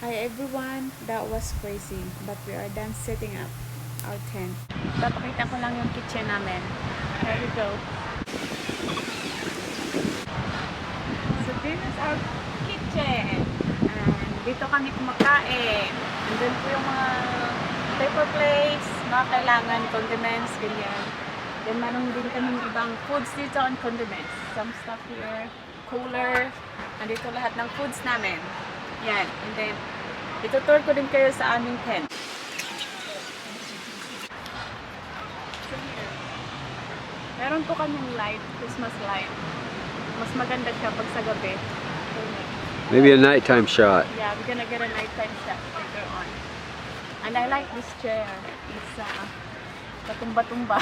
Hi everyone, that was crazy, but we are done setting up our tent. Papakita ko lang yung kitchen namin. There we go. So this is our kitchen. And dito kami kumakain. And then po yung mga paper plates, mga kailangan, condiments, ganyan. Then meron din kaming ibang foods dito on condiments. Some stuff here, cooler. Nandito lahat ng foods namin. Yan. And then, itutour ko din kayo sa aming tent. So here, meron po kaming light, Christmas light. Mas maganda siya pag sa gabi. Maybe a nighttime shot. Yeah, we're gonna get a nighttime shot later on. And I like this chair. It's patumba-tumba.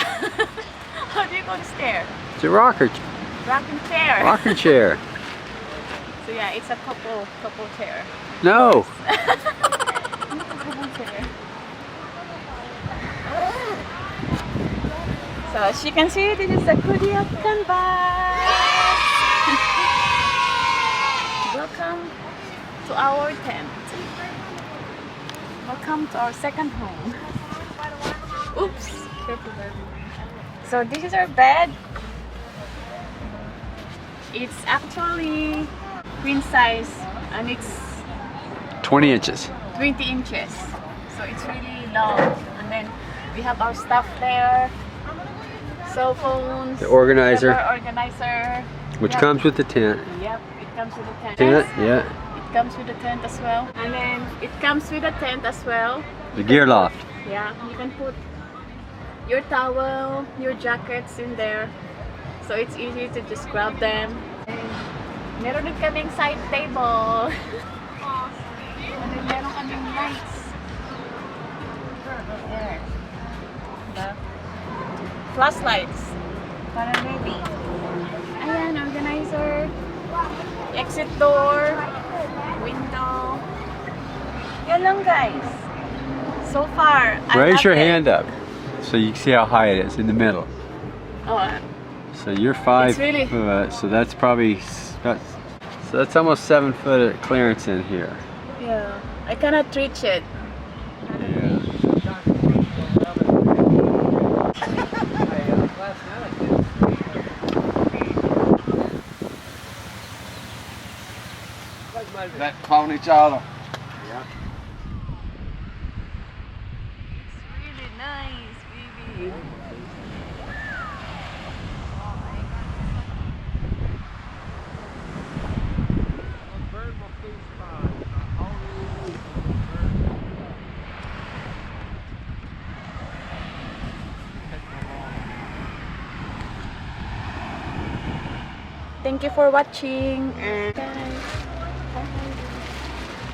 How do you call this chair? It's a rocker Rocking chair. chair. So yeah, it's a couple chair. No. Couple chair. So as you can see, this is a Kodiak canvas. Welcome to our tent. Welcome to our second home. Oops, careful baby. So this is our bed. It's actually queen size and it's 20 inches. 20 inches. So it's really long. And then we have our stuff there. Cell phones. The organizer. Paper organizer. Which Yep. comes with the tent. Yep, it comes with the tent. Tent, yeah. It comes with the tent as well. And then it comes with a tent as well. The gear loft. Yeah, you can put your towel, your jackets in there. So it's easy to just grab them. And meron din kaming side table. And then meron kaming lights. There. The flashlights. Para ready. Ayan, organizer. Exit door. Window. Yan lang guys. So far, I Raise love your it. hand up so you can see how high it is in the middle. Oh, So you're 5 It's really- foot, so that's probably that's almost 7 foot of clearance in here. yeah. I cannot reach it. Yeah. That clown each other. It's really nice, baby. Thank you for watching and